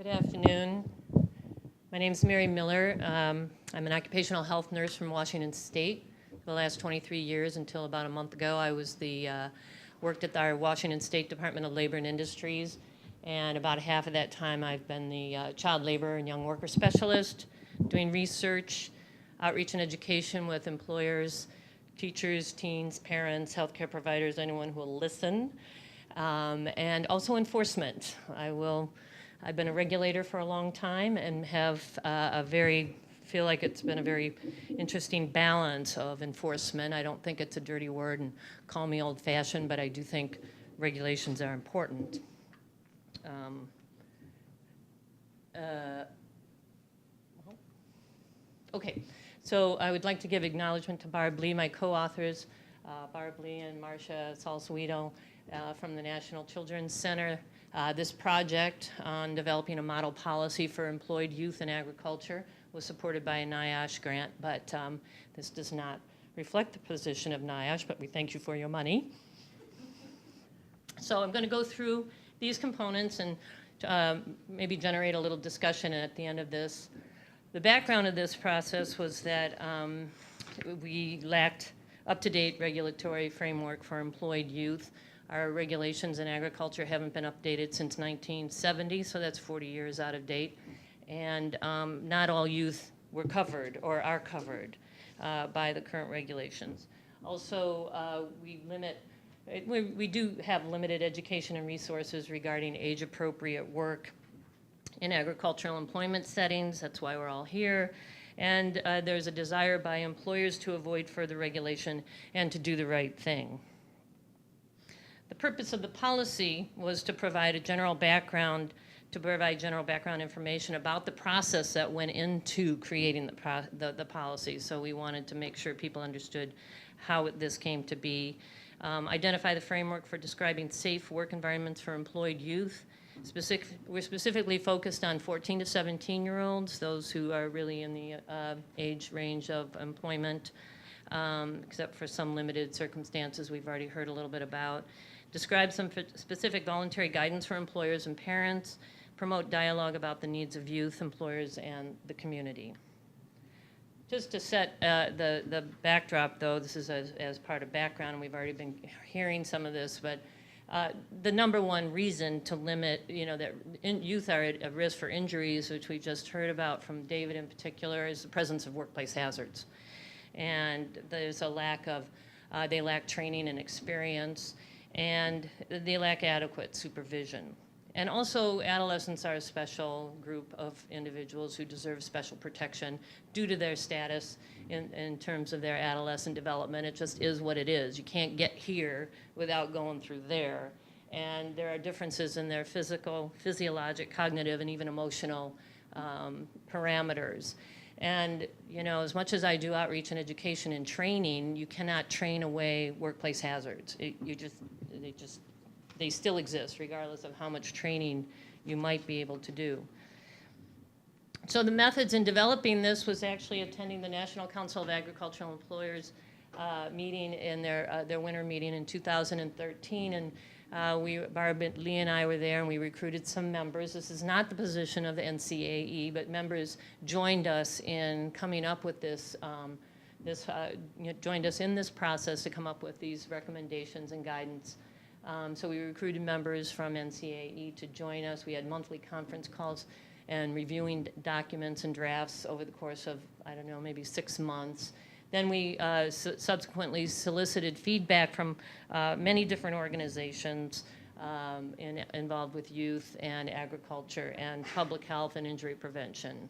Good afternoon. My name is Mary Miller. I'm an occupational health nurse from Washington State. For the last 23 years, until about a month ago, I was worked at our Washington State Department of Labor and Industries, and about half of that time I've been the child labor and young worker specialist, doing research, outreach and education with employers, teachers, teens, parents, healthcare providers, anyone who will listen, and also enforcement. I've been a regulator for a long time and have feel like it's been a very interesting balance of enforcement. I don't think it's a dirty word, and call me old-fashioned, but I do think regulations are important. Okay, so I would like to give acknowledgement to Barb Lee, my co-authors, Barb Lee and Marcia Salsuito from the National Children's Center. This project on developing a model policy for employed youth in agriculture was supported by a NIOSH grant, but this does not reflect the position of NIOSH, but we thank you for your money. So I'm going to go through these components and maybe generate a little discussion at the end of this. The background of this process was that we lacked up-to-date regulatory framework for employed youth. Our regulations in agriculture haven't been updated since 1970, so that's 40 years out of date. And not all youth were covered or are covered by the current regulations. Also, we do have limited education and resources regarding age-appropriate work in agricultural employment settings. That's why we're all here. And there's a desire by employers to avoid further regulation and to do the right thing. The purpose of the policy was to provide general background information about the process that went into creating the policy. So we wanted to make sure people understood how this came to be. Identify the framework for describing safe work environments for employed youth. We're specifically focused on 14 to 17-year-olds, those who are really in the age range of employment, except for some limited circumstances we've already heard a little bit about. Describe some specific voluntary guidance for employers and parents. Promote dialogue about the needs of youth, employers, and the community. Just to set the backdrop, though, this is as part of background, and we've already been hearing some of this, but the number one reason to limit, that youth are at risk for injuries, which we just heard about from David in particular, is the presence of workplace hazards. And there's a lack of, they lack training and experience, and they lack adequate supervision. And also, adolescents are a special group of individuals who deserve special protection due to their status in terms of their adolescent development. It just is what it is. You can't get here without going through there. And there are differences in their physiologic, cognitive, and even emotional parameters. And, as much as I do outreach and education and training, you cannot train away workplace hazards. They still exist, regardless of how much training you might be able to do. So the methods in developing this was actually attending the National Council of Agricultural Employers meeting in their winter meeting in 2013, and Barb Lee and I were there, and we recruited some members. This is not the position of the NCAE, but members joined us in coming up with this, joined us in this process to come up with these recommendations and guidance. So we recruited members from NCAE to join us. We had monthly conference calls and reviewing documents and drafts over the course of, maybe 6 months. Then we subsequently solicited feedback from many different organizations involved with youth and agriculture and public health and injury prevention.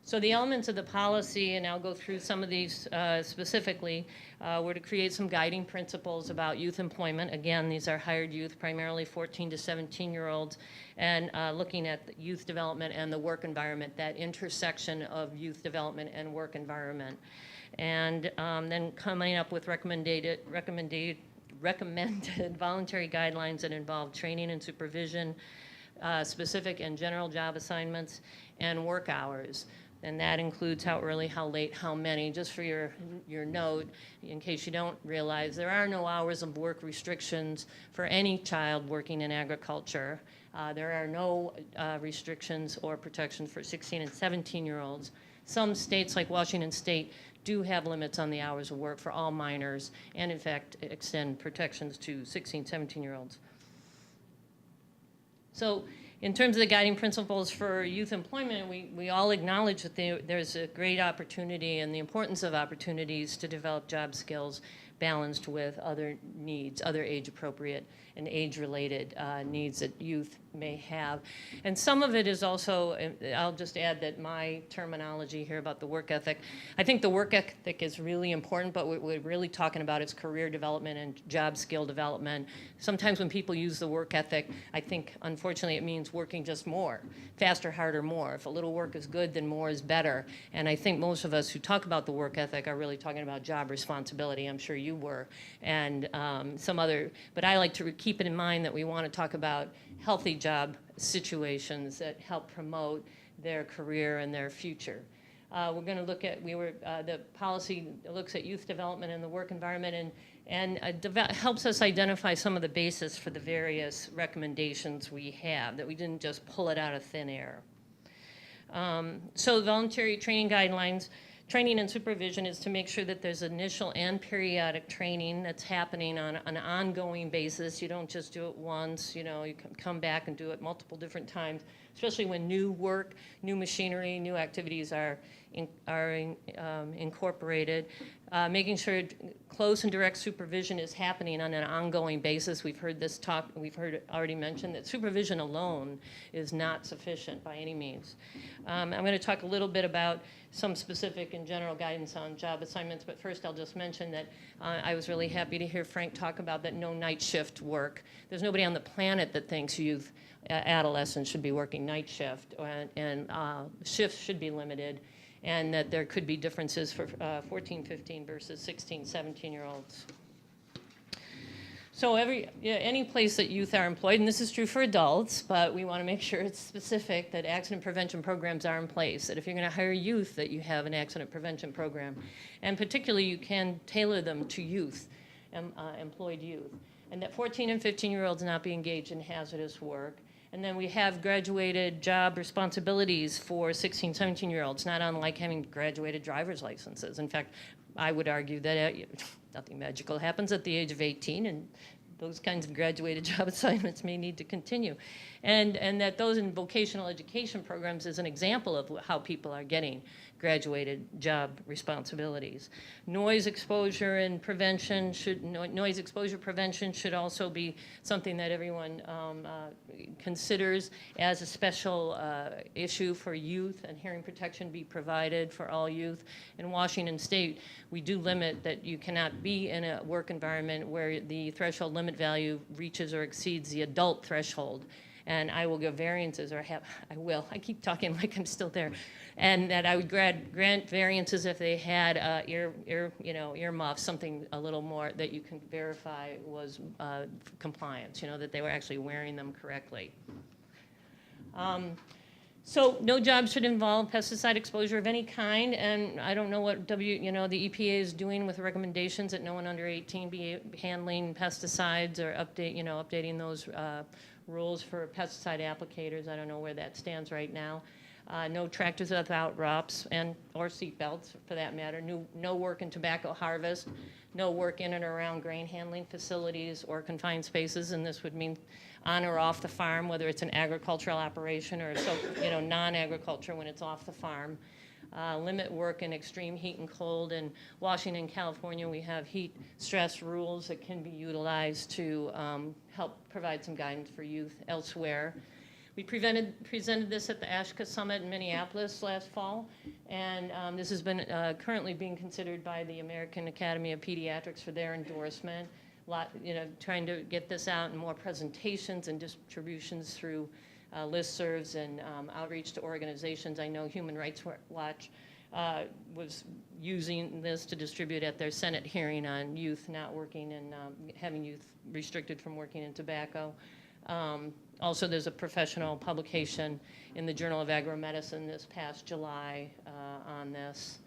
So the elements of the policy, and I'll go through some of these specifically, were to create some guiding principles about youth employment. Again, these are hired youth, primarily 14 to 17-year-olds, and looking at the youth development and the work environment, that intersection of youth development and work environment. And then coming up with recommended voluntary guidelines that involve training and supervision, specific and general job assignments, and work hours. And that includes how early, how late, how many. Just for your note, in case you don't realize, there are no hours of work restrictions for any child working in agriculture. There are no restrictions or protections for 16 and 17-year-olds. Some states, like Washington State, do have limits on the hours of work for all minors, and in fact extend protections to 16, 17-year-olds. So in terms of the guiding principles for youth employment, we all acknowledge that there's a great opportunity and the importance of opportunities to develop job skills balanced with other needs, other age-appropriate and age-related needs that youth may have. And some of it is also, I'll just add that my terminology here about the work ethic, I think the work ethic is really important, but what we're really talking about is career development and job skill development. Sometimes when people use the work ethic, I think, unfortunately, it means working just more, faster, harder, more. If a little work is good, then more is better. And I think most of us who talk about the work ethic are really talking about job responsibility. I'm sure you were, and some other, but I like to keep it in mind that we want to talk about healthy job situations that help promote their career and their future. We're going to look at, the policy looks at youth development in the work environment and helps us identify some of the basis for the various recommendations we have, that we didn't just pull it out of thin air. So voluntary training guidelines. Training and supervision is to make sure that there's initial and periodic training that's happening on an ongoing basis. You don't just do it once, you know, you can come back and do it multiple different times, especially when new work, new machinery, new activities are incorporated. Making sure close and direct supervision is happening on an ongoing basis. We've heard this talk, we've heard it already mentioned that supervision alone is not sufficient by any means. I'm going to talk a little bit about some specific and general guidance on job assignments, but first I'll just mention that I was really happy to hear Frank talk about that no night shift work. There's nobody on the planet that thinks youth adolescents should be working night shift, and shifts should be limited, and that there could be differences for 14, 15 versus 16, 17-year-olds. So any place that youth are employed, and this is true for adults, but we want to make sure it's specific that accident prevention programs are in place, that if you're going to hire youth, that you have an accident prevention program. And particularly, you can tailor them to youth, employed youth. And that 14 and 15-year-olds not be engaged in hazardous work. And then we have graduated job responsibilities for 16, 17-year-olds, not unlike having graduated driver's licenses. In fact, I would argue that nothing magical happens at the age of 18, and those kinds of graduated job assignments may need to continue. And that those in vocational education programs is an example of how people are getting graduated job responsibilities. Noise exposure and prevention noise exposure prevention should also be something that everyone considers as a special issue for youth, and hearing protection be provided for all youth. In Washington State, we do limit that you cannot be in a work environment where the threshold limit value reaches or exceeds the adult threshold. And I will give variances, or I keep talking like I'm still there, and that I would grant variances if they had earmuffs, something a little more that you can verify was compliance, that they were actually wearing them correctly. So no job should involve pesticide exposure of any kind, and I don't know what the EPA is doing with recommendations that no one under 18 be handling pesticides or updating those rules for pesticide applicators. I don't know where that stands right now. No tractors without ROPS or seat belts, for that matter. No work in tobacco harvest. No work in and around grain handling facilities or confined spaces, and this would mean on or off the farm, whether it's an agricultural operation or non-agriculture when it's off the farm. Limit work in extreme heat and cold. In Washington, California, we have heat stress rules that can be utilized to help provide some guidance for youth elsewhere. We presented this at the ASHCA Summit in Minneapolis last fall, and this has been currently being considered by the American Academy of Pediatrics for their endorsement. Trying to get this out in more presentations and distributions through listservs and outreach to organizations. I know Human Rights Watch was using this to distribute at their Senate hearing on youth not working and having youth restricted from working in tobacco. Also, there's a professional publication in the Journal of Agro-Medicine this past July on this.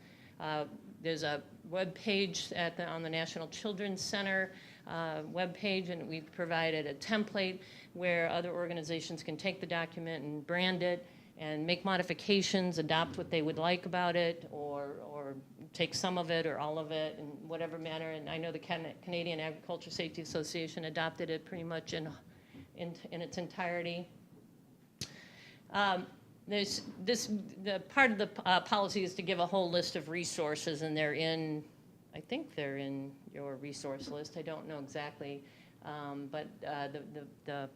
There's a web page on the National Children's Center web page, and we've provided a template where other organizations can take the document and brand it and make modifications, adopt what they would like about it, or take some of it or all of it in whatever manner. And I know the Canadian Agriculture Safety Association adopted it pretty much in its entirety. The part of the policy is to give a whole list of resources, and I think they're in your resource list. I don't know exactly, but the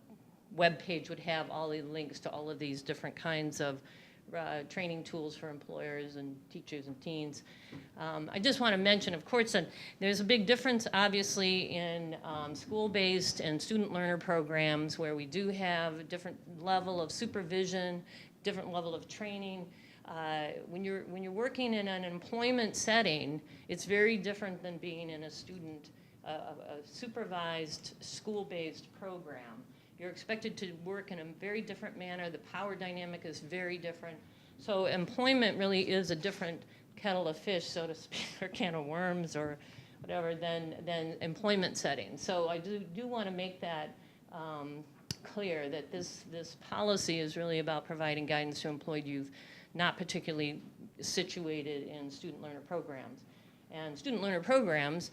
web page would have all the links to all of these different kinds of training tools for employers and teachers and teens. I just want to mention, of course, that there's a big difference, obviously, in school-based and student learner programs where we do have a different level of supervision, different level of training. When you're working in an employment setting, it's very different than being in a supervised school-based program. You're expected to work in a very different manner. The power dynamic is very different. So employment really is a different kettle of fish, so to speak, or can of worms or whatever, than employment settings. So I do want to make that clear that this policy is really about providing guidance to employed youth, not particularly situated in student learner programs. And student learner programs,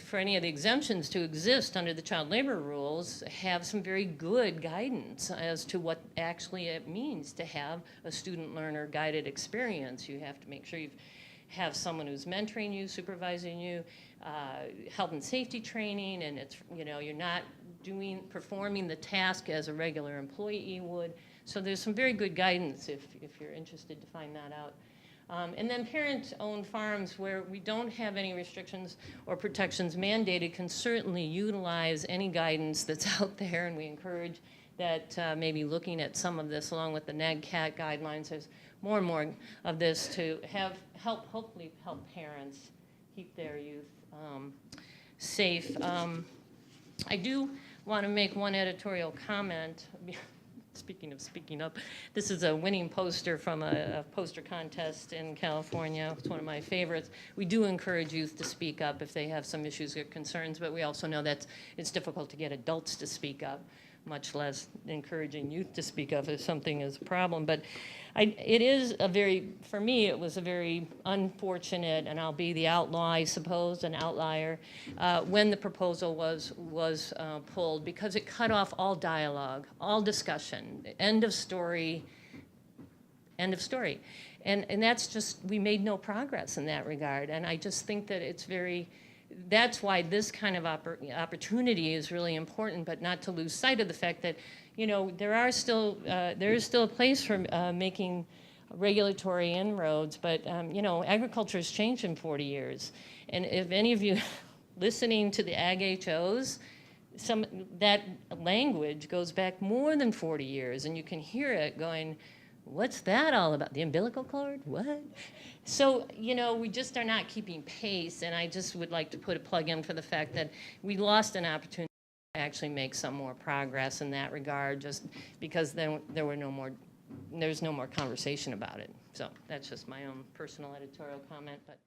for any of the exemptions to exist under the child labor rules, have some very good guidance as to what actually it means to have a student learner guided experience. You have to make sure you have someone who's mentoring you, supervising you, health and safety training, and you're not performing the task as a regular employee would. So there's some very good guidance if you're interested to find that out. And then parent-owned farms where we don't have any restrictions or protections mandated can certainly utilize any guidance that's out there, and we encourage that maybe looking at some of this along with the NAGCAT guidelines. There's more and more of this to hopefully help parents keep their youth safe. I do want to make one editorial comment. Speaking of speaking up, this is a winning poster from a poster contest in California. It's one of my favorites. We do encourage youth to speak up if they have some issues or concerns, but we also know that it's difficult to get adults to speak up, much less encouraging youth to speak up if something is a problem. But for me, it was a very unfortunate, and I'll be the outlaw, I suppose, an outlier, when the proposal was pulled, because it cut off all dialogue, all discussion, end of story, end of story. And that's just, we made no progress in that regard. And I just think that that's why this kind of opportunity is really important, but not to lose sight of the fact that, there is still a place for making regulatory inroads, but, agriculture has changed in 40 years. And if any of you listening to the Ag HOs, that language goes back more than 40 years, and you can hear it going, what's that all about? The umbilical cord? What? So, we just are not keeping pace, and I just would like to put a plug in for the fact that we lost an opportunity to actually make some more progress in that regard, just because then there's no more conversation about it. So that's just my own personal editorial comment. But